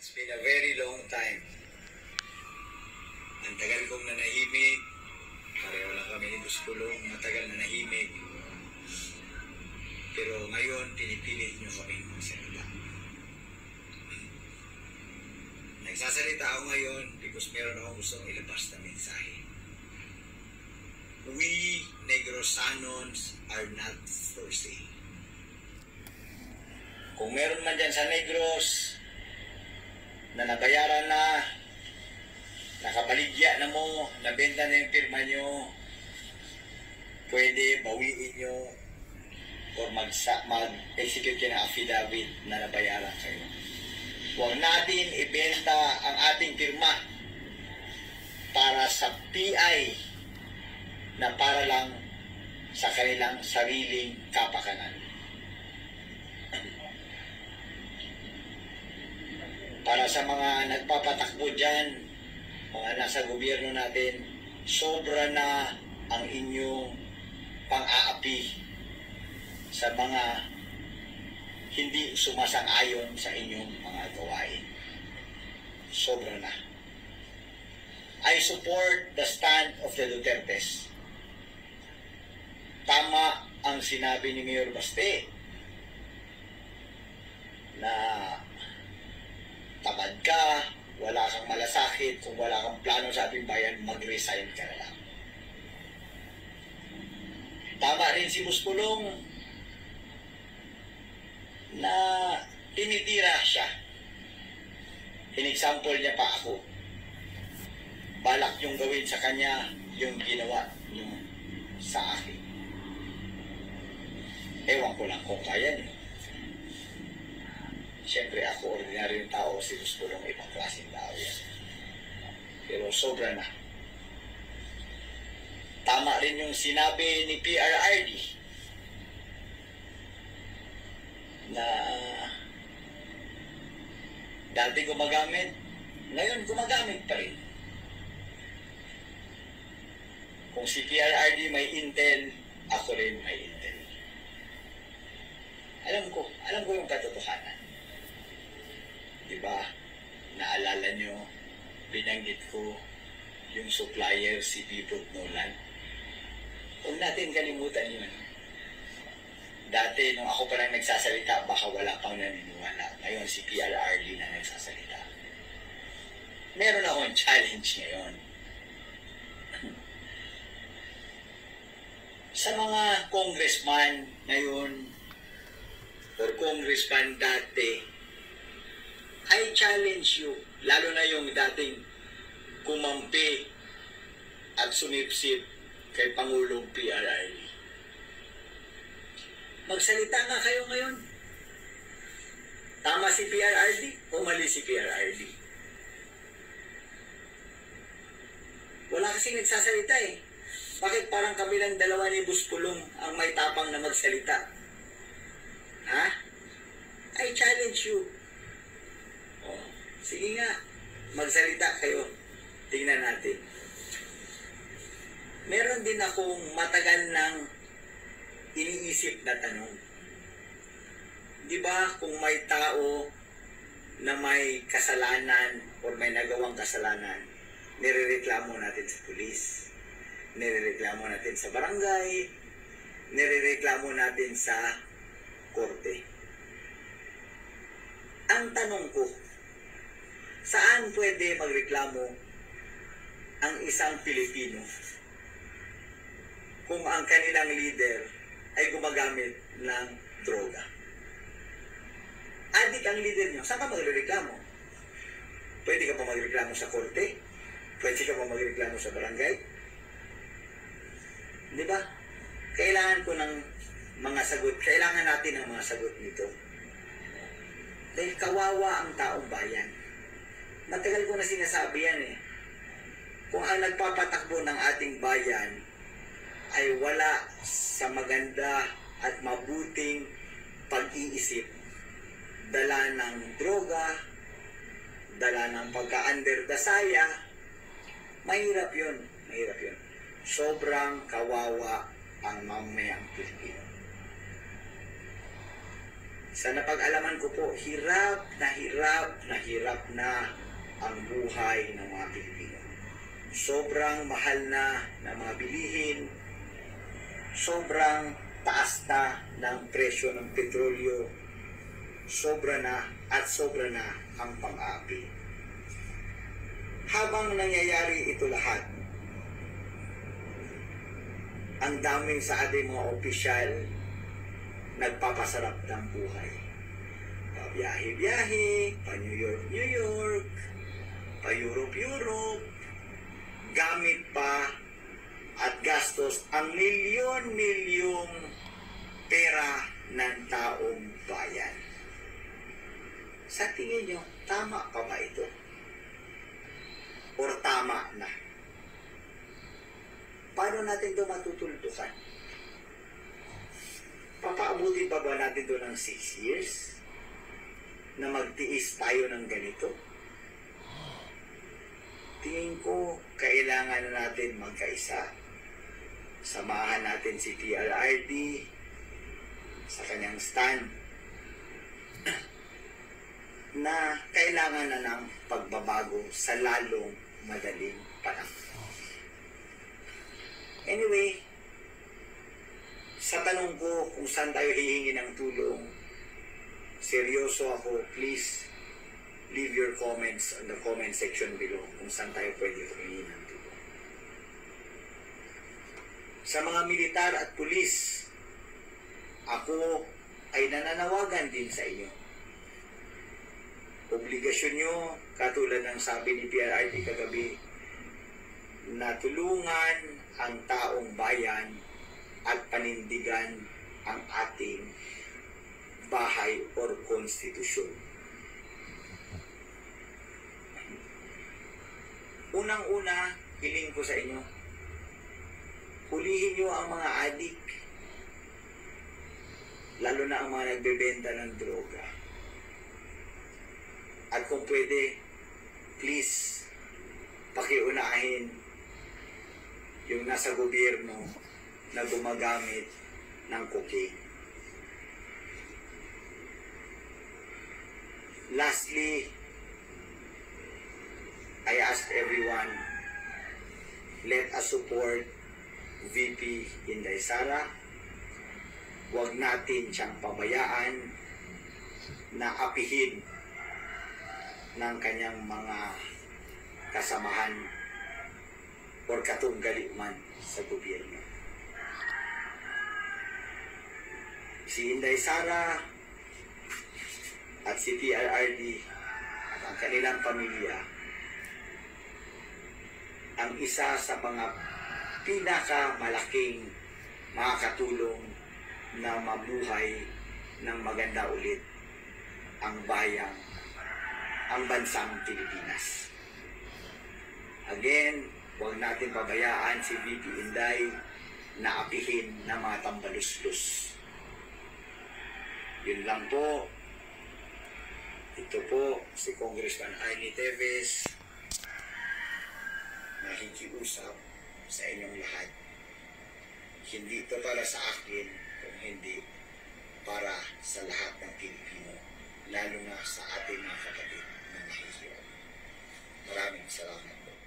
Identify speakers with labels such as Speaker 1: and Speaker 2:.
Speaker 1: It's been a very long time. Ang tagal kong nanahimik. Pareho lang kami ni Buskulong, matagal nanahimik. Pero ngayon, pinipilit nyo kami magsalita. Nagsasalita ako ngayon because meron akong gustong ilabas na mensahe. We Negrosanons are not for sale. Kung meron man dyan sa Negros na nabayaran na, nakabaligya na mo, nabenta na yung pirma nyo, pwede bawiin nyo o mag-execute kayo ng affidavit na nabayaran kayo. Huwag natin ibenta ang ating pirma para sa PI na para lang sa kanilang sariling kapakanan. Para sa mga nagpapatakbo dyan, mga nasa gobyerno natin, sobra na ang inyong pang-aapi sa mga hindi sumasang-ayon sa inyong mga gawain. Sobra na. I support the stand of the Dutertes. Tama ang sinabi ni Mayor Baste na tamad ka, wala kang malasakit, kung wala kang plano sa ating bayan, mag-resign ka na lang. Tama rin si Buskulong na tinitira siya. In-example niya pa ako. Balak yung gawin sa kanya yung ginawa niyo sa akin. Ewan ko lang kung kaya niyo. Siyempre ako, ordinaryong tao, si Buskulong ibang klaseng tao yan. Pero sobra na. Tama rin yung sinabi ni PRRD na dati gumagamit, ngayon gumagamit pa rin. Kung si PRRD may intel, ako rin may intel. Alam ko yung katotohanan. Diba, naalala nyo, binanggit ko yung supplier si Bibot Nolan. Huwag natin kalimutan yun. Dati, nung ako pa lang nagsasalita, baka wala pang naniniwala. Ngayon, si PRRD na nagsasalita. Meron akong challenge ngayon. Sa mga congressman ngayon, or congressman dati, I challenge you, lalo na yung dating kumampi at sumipsip kay Pangulong PRRD. Magsalita nga kayo ngayon. Tama si PRRD o mali si PRRD? Wala kasing nagsasalita eh. Bakit parang kami lang dalawa ni Buskulong ang may tapang na magsalita? Ha? I challenge you. Oh, sige nga, magsalita kayo. Tingnan natin. Meron din akong matagal nang iniisip na tanong. Di ba kung may tao na may kasalanan o may nagawang kasalanan, nirereklamo natin sa pulis, nirereklamo natin sa barangay, nirereklamo natin sa korte. Ang tanong ko, saan pwede magreklamo ang isang Pilipino kung ang kanilang leader ay gumagamit ng droga? Adik ang leader nyo, saan ka magreklamo? Pwede ka pa magreklamo sa korte? Pwede ka pa magreklamo sa barangay? Di ba? Kailangan ko ng mga sagot. Kailangan natin ng mga sagot nito. Dahil kawawa ang taong bayan. Matagal ko na sinasabi yan eh. Kung ang nagpapatakbo ng ating bayan ay wala sa maganda at mabuting pag-iisip, dala ng droga, dala ng pagka-underdasaya, mahirap yun. Mahirap yun. Sobrang kawawa ang mamayang Pilipino. Sa napag-alaman ko po, hirap na mahirap na ang buhay ng mga Pilipino. Sobrang mahal na ng mga bilihin, sobrang taas na ng presyo ng petrolyo, sobra na ang pang-aapi. Habang nangyayari ito lahat, ang daming sa ating mga opisyal nagpapasarap ng buhay. Pabiyahe-biyahe, pa-New York, pa-Europe, gamit pa at gastos ang milyon-milyong pera ng taong bayan. Sa tingin nyo, tama pa ba ito? Or tama na? Paano natin ito matutuldukan? Papaabutin pa ba natin ito ng 6 years? Na magtiis tayo ng ganito? Tingin ko, kailangan na natin magkaisa. Samahan natin si PRRD sa kanyang stand na kailangan na ng pagbabago sa lalong madaling panahon. Anyway, sa tanong ko kung saan tayo hihingi ng tulong, seryoso ako, please leave your comments on the comment section below kung saan tayo pwede humingi ng tulong. Sa mga militar at pulis, ako ay nananawagan din sa inyo. Obligasyon nyo, katulad ng sabi ni PRRD kagabi, na tulungan ang taong bayan at panindigan ang ating bahay or konstitusyon. Unang-una, hiling ko sa inyo, hulihin nyo ang mga adik, lalo na ang mga nagbebenta ng droga. At kung pwede, please, pakiunahin yung nasa gobyerno na gumagamit ng cocaine. Lastly, I ask everyone, let us support VP Inday Sara. Huwag natin siyang pabayaan na apihin ng kanyang mga kasamahan or katunggali man sa gobyerno. Si Inday Sara at si PRRD at ang kanilang pamilya ang isa sa mga pinakamalaking makakatulong na mabuhay ng maganda ulit ang bayang, ang bansang Pilipinas. Again, huwag natin pabayaan si VP Inday na apihin ng mga tambaluslos. Yun lang po. Ito po si Congressman Arnie Teves, nakikiusap sa inyong lahat. Hindi ito para sa akin, kung hindi para sa lahat ng Pilipino, lalo na sa ating mga kapatid na nahihirap. Maraming salamat po.